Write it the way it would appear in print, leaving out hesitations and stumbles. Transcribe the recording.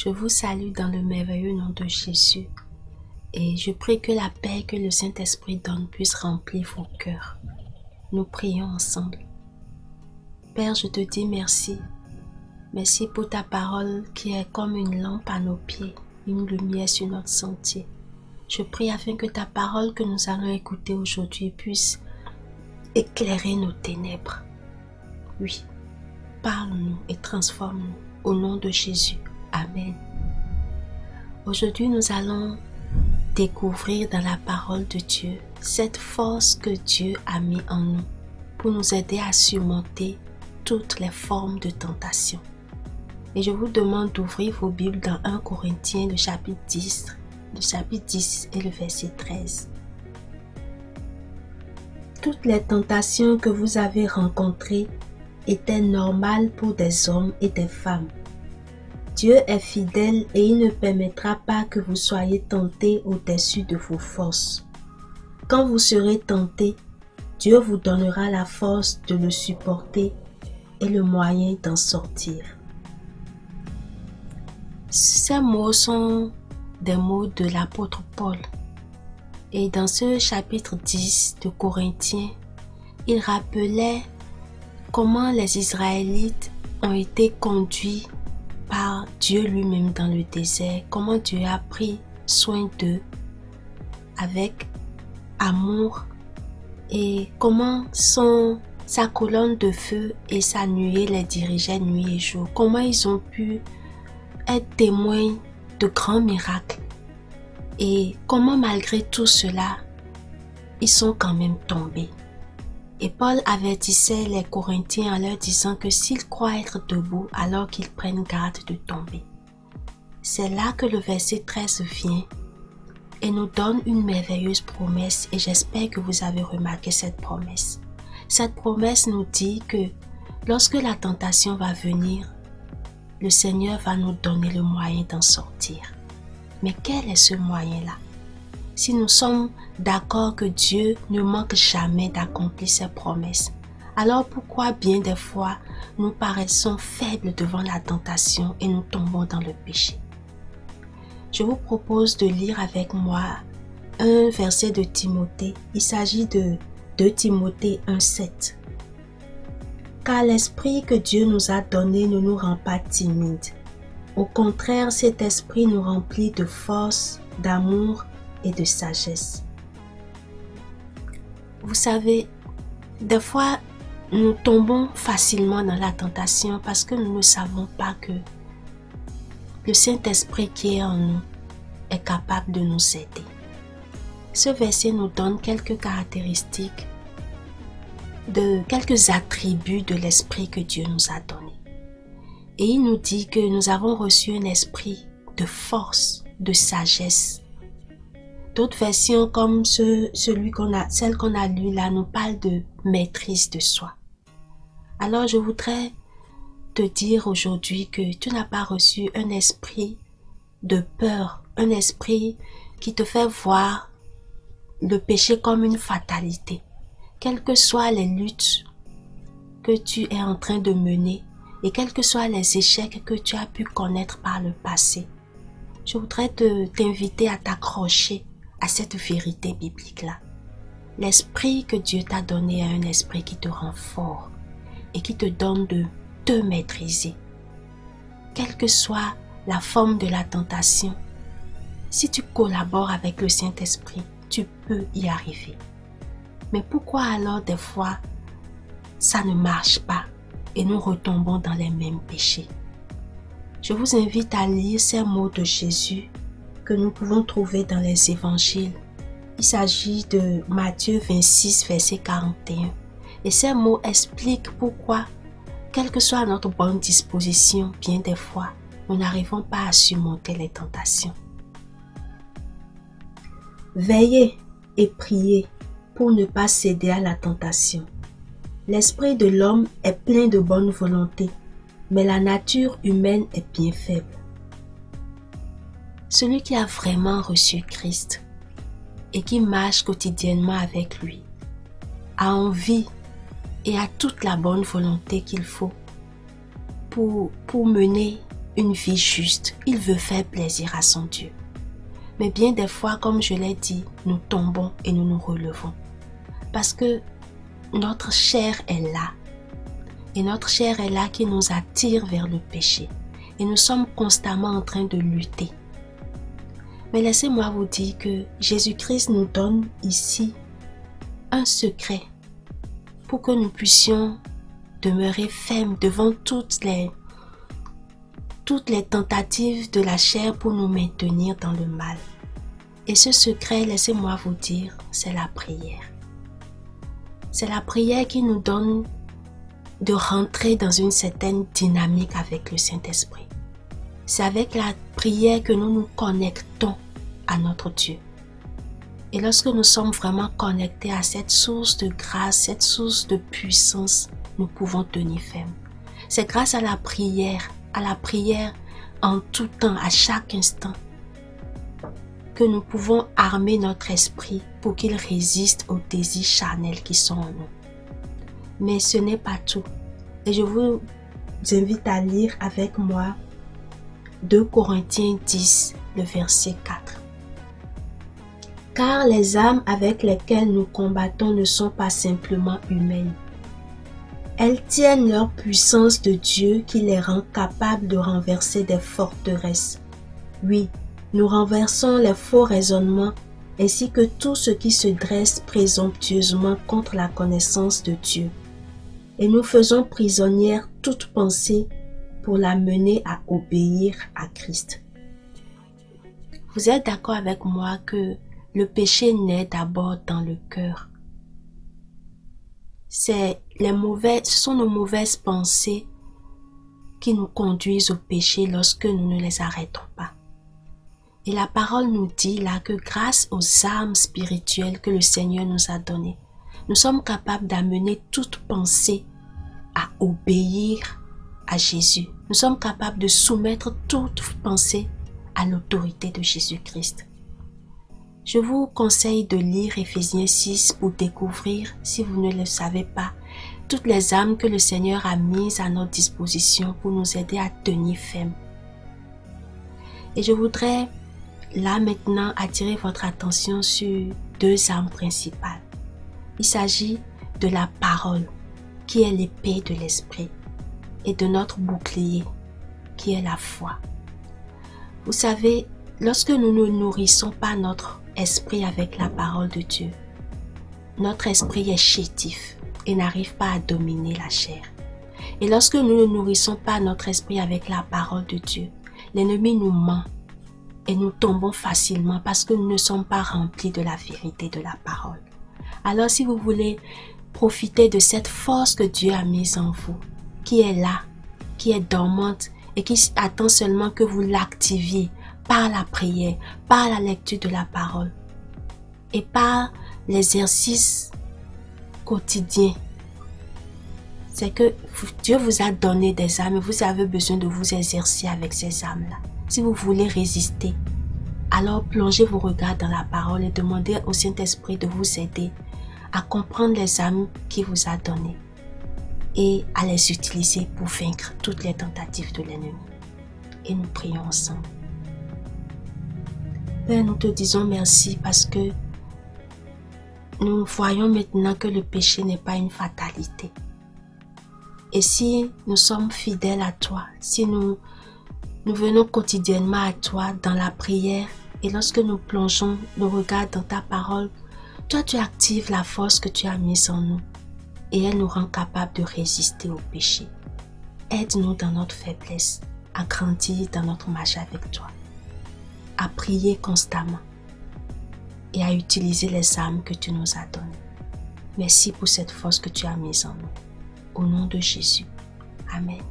Je vous salue dans le merveilleux nom de Jésus et je prie que la paix que le Saint-Esprit donne puisse remplir vos cœurs. Nous prions ensemble. Père, je te dis merci. Merci pour ta parole qui est comme une lampe à nos pieds, une lumière sur notre sentier. Je prie afin que ta parole que nous allons écouter aujourd'hui puisse éclairer nos ténèbres. Oui, parle-nous et transforme-nous au nom de Jésus. Amen. Aujourd'hui, nous allons découvrir dans la parole de Dieu cette force que Dieu a mis en nous pour nous aider à surmonter toutes les formes de tentation. Et je vous demande d'ouvrir vos Bibles dans 1 Corinthiens, le chapitre 10 et le verset 13. Toutes les tentations que vous avez rencontrées étaient normales pour des hommes et des femmes. Dieu est fidèle et il ne permettra pas que vous soyez tentés au-dessus de vos forces. Quand vous serez tentés, Dieu vous donnera la force de le supporter et le moyen d'en sortir. Ces mots sont des mots de l'apôtre Paul. Et dans ce chapitre 10 de Corinthiens, il rappelait comment les Israélites ont été conduits par Dieu lui-même dans le désert, comment Dieu a pris soin d'eux avec amour et comment sa colonne de feu et sa nuée les dirigeaient nuit et jour, comment ils ont pu être témoins de grands miracles et comment malgré tout cela, ils sont quand même tombés. Et Paul avertissait les Corinthiens en leur disant que s'ils croient être debout, alors qu'ils prennent garde de tomber. C'est là que le verset 13 vient et nous donne une merveilleuse promesse et j'espère que vous avez remarqué cette promesse. Cette promesse nous dit que lorsque la tentation va venir, le Seigneur va nous donner le moyen d'en sortir. Mais quel est ce moyen-là? Si nous sommes d'accord que Dieu ne manque jamais d'accomplir ses promesses, alors pourquoi bien des fois nous paraissons faibles devant la tentation et nous tombons dans le péché? Je vous propose de lire avec moi un verset de Timothée. Il s'agit de 2 Timothée 1,7. Car l'esprit que Dieu nous a donné ne nous rend pas timides. Au contraire, cet esprit nous remplit de force, d'amour et de sagesse. Vous savez, des fois, nous tombons facilement dans la tentation parce que nous ne savons pas que le Saint-Esprit qui est en nous est capable de nous aider. Ce verset nous donne quelques caractéristiques, quelques attributs de l'Esprit que Dieu nous a donné. Et il nous dit que nous avons reçu un esprit de force, de sagesse. D'autres versions comme celle qu'on a lue là nous parlent de maîtrise de soi. Alors je voudrais te dire aujourd'hui que tu n'as pas reçu un esprit de peur, un esprit qui te fait voir le péché comme une fatalité. Quelles que soient les luttes que tu es en train de mener et quels que soient les échecs que tu as pu connaître par le passé, je voudrais t'inviter à t'accrocher à cette vérité biblique-là. L'esprit que Dieu t'a donné est un esprit qui te rend fort et qui te donne de te maîtriser. Quelle que soit la forme de la tentation, si tu collabores avec le Saint-Esprit, tu peux y arriver. Mais pourquoi alors des fois, ça ne marche pas et nous retombons dans les mêmes péchés? Je vous invite à lire ces mots de Jésus que nous pouvons trouver dans les évangiles. Il s'agit de Matthieu 26, verset 41. Et ces mots expliquent pourquoi, quelle que soit notre bonne disposition, bien des fois, nous n'arrivons pas à surmonter les tentations. Veillez et priez pour ne pas céder à la tentation. L'esprit de l'homme est plein de bonne volonté, mais la nature humaine est bien faible. Celui qui a vraiment reçu Christ et qui marche quotidiennement avec lui a envie et a toute la bonne volonté qu'il faut pour mener une vie juste. Il veut faire plaisir à son Dieu. Mais bien des fois, comme je l'ai dit, nous tombons et nous nous relevons. Parce que notre chair est là. Et notre chair est là qui nous attire vers le péché. Et nous sommes constamment en train de lutter. Mais laissez-moi vous dire que Jésus-Christ nous donne ici un secret pour que nous puissions demeurer fermes devant toutes les tentatives de la chair pour nous maintenir dans le mal. Et ce secret, laissez-moi vous dire, c'est la prière. C'est la prière qui nous donne de rentrer dans une certaine dynamique avec le Saint-Esprit. C'est avec la prière que nous nous connectons à notre Dieu. Et lorsque nous sommes vraiment connectés à cette source de grâce, cette source de puissance, nous pouvons tenir ferme. C'est grâce à la prière en tout temps, à chaque instant, que nous pouvons armer notre esprit pour qu'il résiste aux désirs charnels qui sont en nous. Mais ce n'est pas tout. Et je vous invite à lire avec moi 2 Corinthiens 10, le verset 4. Car les armes avec lesquelles nous combattons ne sont pas simplement humaines. Elles tiennent leur puissance de Dieu qui les rend capables de renverser des forteresses. Oui, nous renversons les faux raisonnements ainsi que tout ce qui se dresse présomptueusement contre la connaissance de Dieu. Et nous faisons prisonnière toute pensée pour la mener à obéir à Christ. Vous êtes d'accord avec moi que le péché naît d'abord dans le cœur. Ce sont nos mauvaises pensées qui nous conduisent au péché lorsque nous ne les arrêtons pas. Et la parole nous dit là que grâce aux armes spirituelles que le Seigneur nous a données, nous sommes capables d'amener toute pensée à obéir à Jésus. Nous sommes capables de soumettre toute pensée à l'autorité de Jésus-Christ. Je vous conseille de lire Éphésiens 6 pour découvrir, si vous ne le savez pas, toutes les armes que le Seigneur a mises à notre disposition pour nous aider à tenir ferme. Et je voudrais là maintenant attirer votre attention sur 2 armes principales. Il s'agit de la parole, qui est l'épée de l'esprit, et de notre bouclier, qui est la foi. Vous savez, lorsque nous ne nourrissons pas notre esprit avec la parole de Dieu, notre esprit est chétif et n'arrive pas à dominer la chair. Et lorsque nous ne nourrissons pas notre esprit avec la parole de Dieu, l'ennemi nous ment et nous tombons facilement parce que nous ne sommes pas remplis de la vérité de la parole. Alors si vous voulez profiter de cette force que Dieu a mise en vous, qui est là, qui est dormante et qui attend seulement que vous l'activiez par la prière, par la lecture de la parole et par l'exercice quotidien. C'est que Dieu vous a donné des armes et vous avez besoin de vous exercer avec ces armes-là. Si vous voulez résister, alors plongez vos regards dans la parole et demandez au Saint-Esprit de vous aider à comprendre les armes qu'il vous a données et à les utiliser pour vaincre toutes les tentatives de l'ennemi. Et nous prions ensemble. Père, nous te disons merci parce que nous voyons maintenant que le péché n'est pas une fatalité. Et si nous sommes fidèles à toi, si nous venons quotidiennement à toi dans la prière et lorsque nous plongeons nos regards dans ta parole, toi tu actives la force que tu as mise en nous et elle nous rend capables de résister au péché. Aide-nous dans notre faiblesse, à grandir dans notre marche avec toi, à prier constamment et à utiliser les armes que tu nous as données. Merci pour cette force que tu as mise en nous. Au nom de Jésus. Amen.